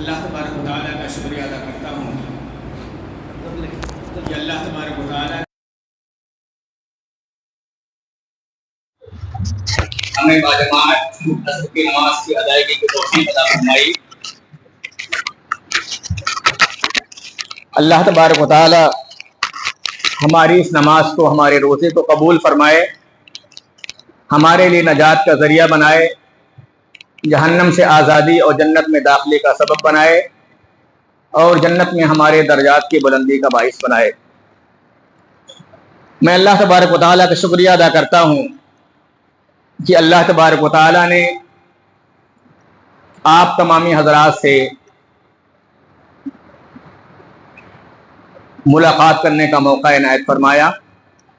اللہ تبارک و تعالیٰ کا شکریہ ادا کرتا ہوں کہ اللہ تبارک و تعالیٰ ہمیں باجماعت عصر کی نماز کی ادائیگی کی توفیق عطا فرمائی۔ اللہ تبارک و تعالیٰ ہماری اس نماز کو، ہمارے روزے کو قبول فرمائے، ہمارے لیے نجات کا ذریعہ بنائے، جہنم سے آزادی اور جنت میں داخلے کا سبب بنائے، اور جنت میں ہمارے درجات کی بلندی کا باعث بنائے۔ میں اللہ تبارک و تعالیٰ کا شکریہ ادا کرتا ہوں کہ اللہ تبارک و تعالیٰ نے آپ تمامی حضرات سے ملاقات کرنے کا موقع عنایت فرمایا۔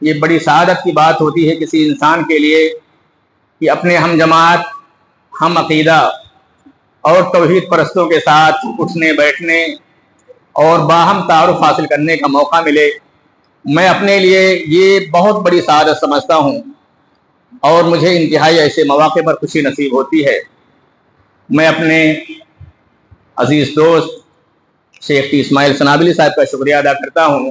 یہ بڑی سعادت کی بات ہوتی ہے کسی انسان کے لیے کہ اپنے ہم جماعت، ہم عقیدہ اور توحید پرستوں کے ساتھ اٹھنے بیٹھنے اور باہم تعارف حاصل کرنے کا موقع ملے۔ میں اپنے لیے یہ بہت بڑی سعادت سمجھتا ہوں، اور مجھے انتہائی ایسے مواقع پر خوشی نصیب ہوتی ہے۔ میں اپنے عزیز دوست شیخ اسماعیل سنابلی صاحب کا شکریہ ادا کرتا ہوں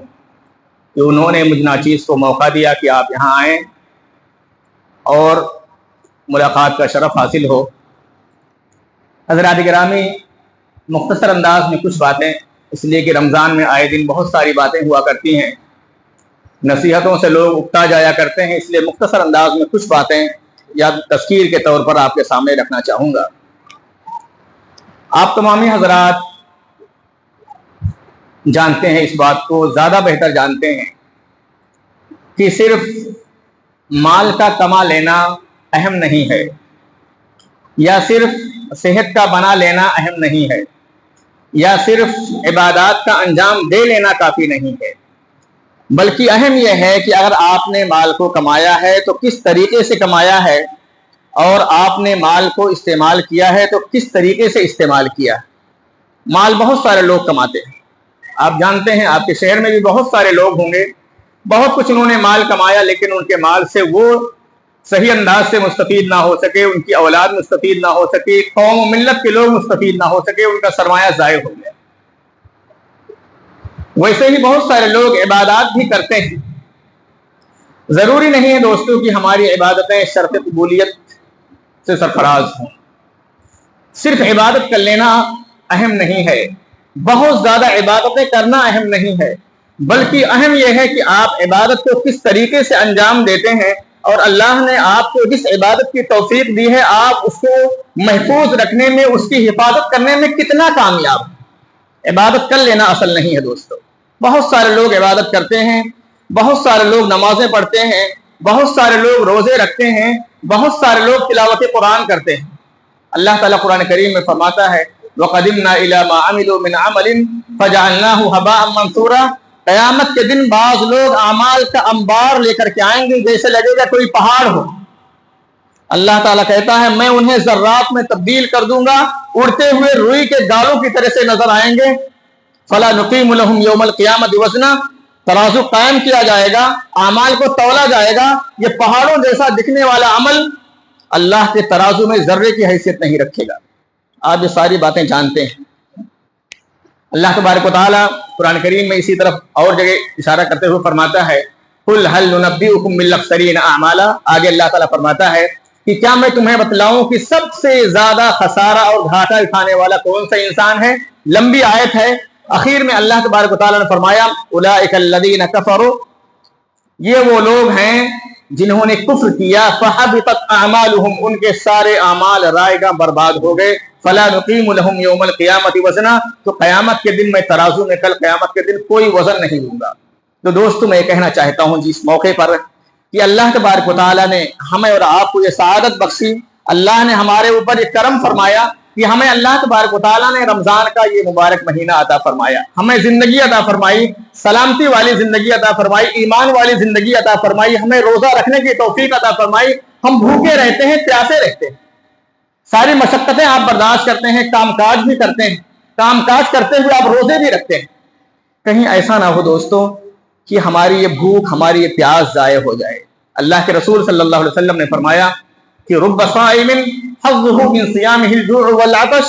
کہ انہوں نے مجھ ناچیز کو موقع دیا کہ آپ یہاں آئیں اور ملاقات کا شرف حاصل ہو۔ حضرات گرامی، مختصر انداز میں کچھ باتیں، اس لیے کہ رمضان میں آئے دن بہت ساری باتیں ہوا کرتی ہیں، نصیحتوں سے لوگ اکتا جایا کرتے ہیں، اس لیے مختصر انداز میں کچھ باتیں یا تذکیر کے طور پر آپ کے سامنے رکھنا چاہوں گا۔ آپ تمامی حضرات جانتے ہیں، اس بات کو زیادہ بہتر جانتے ہیں کہ صرف مال کا کما لینا اہم نہیں ہے، یا صرف صحت کا بنا لینا اہم نہیں ہے، یا صرف عبادات کا انجام دے لینا کافی نہیں ہے، بلکہ اہم یہ ہے کہ اگر آپ نے مال کو کمایا ہے تو کس طریقے سے کمایا ہے، اور آپ نے مال کو استعمال کیا ہے تو کس طریقے سے استعمال کیا ہے۔ مال بہت سارے لوگ کماتے ہیں، آپ جانتے ہیں، آپ کے شہر میں بھی بہت سارے لوگ ہوں گے، بہت کچھ انہوں نے مال کمایا، لیکن ان کے مال سے وہ صحیح انداز سے مستفید نہ ہو سکے، ان کی اولاد مستفید نہ ہو سکے، قوم و ملت کے لوگ مستفید نہ ہو سکے، ان کا سرمایہ ضائع ہو گیا۔ ویسے ہی بہت سارے لوگ عبادات بھی کرتے ہیں۔ ضروری نہیں ہے دوستوں کہ ہماری عبادتیں شرط قبولیت سے سرفراز ہوں۔ صرف عبادت کر لینا اہم نہیں ہے، بہت زیادہ عبادتیں کرنا اہم نہیں ہے، بلکہ اہم یہ ہے کہ آپ عبادت کو کس طریقے سے انجام دیتے ہیں، اور اللہ نے آپ کو جس عبادت کی توفیق دی ہے، آپ اس کو محفوظ رکھنے میں، اس کی حفاظت کرنے میں کتنا کامیاب ہیں۔ عبادت کر لینا اصل نہیں ہے دوستو۔ بہت سارے لوگ عبادت کرتے ہیں، بہت سارے لوگ نمازیں پڑھتے ہیں، بہت سارے لوگ روزے رکھتے ہیں، بہت سارے لوگ تلاوت قرآن کرتے ہیں۔ اللہ تعالیٰ قرآن کریم میں فرماتا ہے وَقَدِمْنَا إِلَى مَا عَمِلُوا مِنْ عَمَلٍ فَجَعَلْنَاهُ هَبَاءً مَنْثُورًا۔ قیامت کے دن بعض لوگ اعمال کا انبار لے کر کے آئیں گے، جیسے لگے گا کوئی پہاڑ ہو۔ اللہ تعالیٰ کہتا ہے میں انہیں ذرات میں تبدیل کر دوں گا، اڑتے ہوئے روئی کے گالوں کی طرح سے نظر آئیں گے۔ فَلَا نُقِيمُ لَهُمْ يَوْمَ الْقِيَامَةِ وَزْنًا۔ ترازو قائم کیا جائے گا، اعمال کو تولا جائے گا۔ یہ پہاڑوں جیسا دکھنے والا عمل اللہ کے ترازو میں ذرے کی حیثیت نہیں رکھے گا۔ آپ یہ ساری باتیں جانتے ہیں۔ اللہ تبارک و تعالیٰ قرآن کریم میں اسی طرف اور جگہ اشارہ کرتے ہوئے فرماتا ہے قُلْ هَلْ نُنَبِّئُكُم بِالْأَخْسَرِينَ أَعْمَالًا۔ آگے اللہ تعالیٰ فرماتا ہے کہ کیا میں تمہیں بتلاؤں کہ سب سے زیادہ خسارہ اور گھاٹا اٹھانے والا کون سا انسان ہے۔ لمبی آیت ہے، اخیر میں اللہ تبارک و تعالیٰ نے فرمایا أُولَٰئِكَ الَّذِينَ كَفَرُوا، یہ وہ لوگ ہیں جنہوں نے کفر کیا، فَحَبِطَتْ أَعْمَالُهُمْ، ان کے سارے اعمال رائے گاں برباد ہو گئے۔ فَلَا نُقِيمُ لَهُمْ يَوْمَ الْقِيَامَةِ وَزْنًا، تو قیامت کے دن میں ترازو میں کل قیامت کے دن کوئی وزن نہیں لوں گا۔ تو دوستو میں یہ کہنا چاہتا ہوں جس موقع پر کہ اللہ تبارک و تعالیٰ نے ہمیں اور آپ کو یہ سعادت بخشی، اللہ نے ہمارے اوپر یہ کرم فرمایا کہ ہمیں اللہ تبارک و تعالیٰ نے رمضان کا یہ مبارک مہینہ عطا فرمایا، ہمیں زندگی عطا فرمائی، سلامتی والی زندگی عطا فرمائی، ایمان والی زندگی عطا فرمائی، ہمیں روزہ رکھنے کی توفیق عطا فرمائی۔ ہم بھوکے رہتے ہیں، پیاسے رہتے ہیں، ساری مشقتیں آپ برداشت کرتے ہیں، کام کاج بھی کرتے ہیں، کام کاج کرتے ہوئے آپ روزے بھی رکھتے ہیں۔ کہیں ایسا نہ ہو دوستو کہ ہماری یہ بھوک، ہماری یہ پیاس ضائع ہو جائے۔ اللہ کے رسول صلی اللہ علیہ وسلم نے فرمایا کہ رب صائم حظه من صيامه الجوع والعطش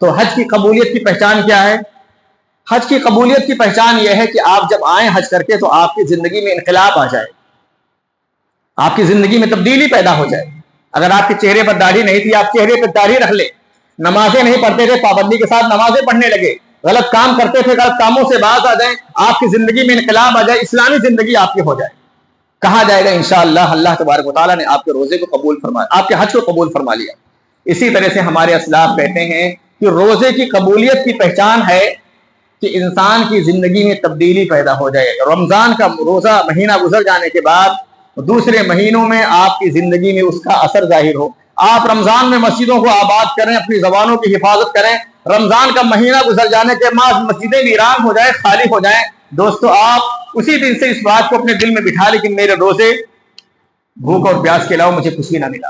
تو حج کی قبولیت کی پہچان کیا ہے؟ حج کی قبولیت کی پہچان یہ ہے کہ آپ جب آئیں حج کر کے تو آپ کی زندگی میں انقلاب آ جائے، آپ کی زندگی میں تبدیلی پیدا ہو جائے۔ اگر آپ کے چہرے پر داڑھی نہیں تھی، آپ چہرے پہ داڑھی رکھ لیں، نمازیں نہیں پڑھتے تھے، پابندی کے ساتھ نمازیں پڑھنے لگے، غلط کام کرتے تھے، غلط کاموں سے باز آ جائیں، آپ کی زندگی میں انقلاب آ جائے، اسلامی زندگی آپ کی ہو جائے، کہا جائے گا انشاءاللہ اللہ تبارک و تعالیٰ نے آپ کے روزے کو قبول فرمایا، آپ کے حج کو قبول فرما لیا۔ اسی طرح سے ہمارے اسلاف کہتے ہیں کہ روزے کی قبولیت کی پہچان ہے کہ انسان کی زندگی میں تبدیلی پیدا ہو جائے۔ رمضان کا روزہ مہینہ گزر جانے کے بعد دوسرے مہینوں میں آپ کی زندگی میں اس کا اثر ظاہر ہو۔ آپ رمضان میں مسجدوں کو آباد کریں، اپنی زبانوں کی حفاظت کریں، رمضان کا مہینہ گزر جانے کے بعد مسجدیں ویران ہو جائیں، خالی ہو جائیں، دوستو آپ اسی دن سے اس بات کو اپنے دل میں بٹھا لیں کہ میرے روزے بھوک اور پیاس کے علاوہ مجھے کچھ بھی نہ ملا۔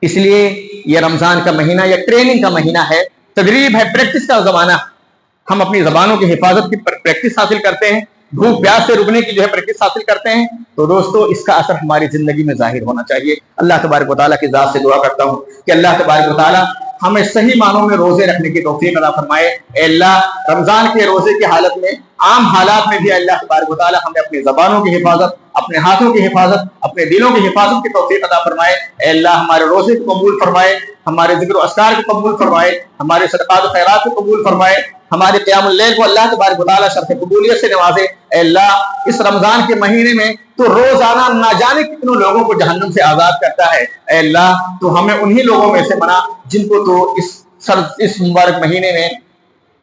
اس لیے یہ رمضان کا مہینہ یا ٹریننگ کا مہینہ ہے، تدریب ہے، پریکٹس کا زمانہ۔ ہم اپنی زبانوں کی حفاظت کی پریکٹس حاصل کرتے ہیں، بھوک پیاس سے رکنے کی پریکٹس حاصل کرتے ہیں، تو دوستو اس کا اثر ہماری زندگی میں ظاہر ہونا چاہیے۔ اللہ تبارک و تعالیٰ کی ذات سے دعا کرتا ہوں کہ اللہ تبارک و تعالیٰ ہمیں صحیح معنوں میں روزے رکھنے کی توفیق عطا فرمائے۔ اے اللہ، رمضان کے روزے کی حالت میں، عام حالات میں بھی اللہ تبارک و تعالیٰ ہمیں اپنی زبانوں کی حفاظت، اپنے ہاتھوں کی حفاظت، اپنے دلوں کی حفاظت کی توفیق عطا فرمائے۔ اے اللہ ہمارے روزے کو قبول فرمائے، ہمارے ذکر و اذکار کو قبول فرمائے، ہمارے صدقات و خیرات کو قبول فرمائے، ہمارے قیام اللیل کو اللہ تبارک و تعالیٰ شرف قبولیت سے نوازے۔ اے اللہ اس رمضان کے مہینے میں تو روزانہ نہ جانے کتنوں لوگوں کو جہنم سے آزاد کرتا ہے۔ اے اللہ تو ہمیں انہی لوگوں میں سے بنا جن کو تو اس مبارک مہینے میں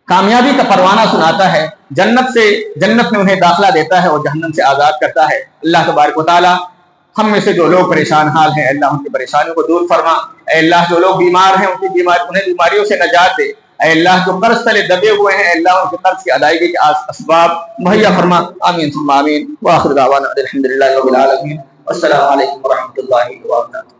کامیابی کا پروانہ سناتا ہے، جنت میں انہیں داخلہ دیتا ہے اور جہنم سے آزاد کرتا ہے۔ اللہ تبارک و تعالیٰ ہم میں سے جو لوگ پریشان حال ہیں، اللہ ان کی پریشانیوں کو دور فرما۔ اے اللہ جو لوگ بیمار ہیں انہیں بیماریوں سے نجات دے۔ اے اللہ جو قرض تلے دبے ہوئے ہیں، اے اللہ ان کے قرض کی ادائیگی کے اسباب مہیا فرما۔ آمین ثم آمین۔ وآخر دعوانا الحمد للہ رب العالمین۔ السلام علیکم ورحمۃ اللہ وبرکاتہ۔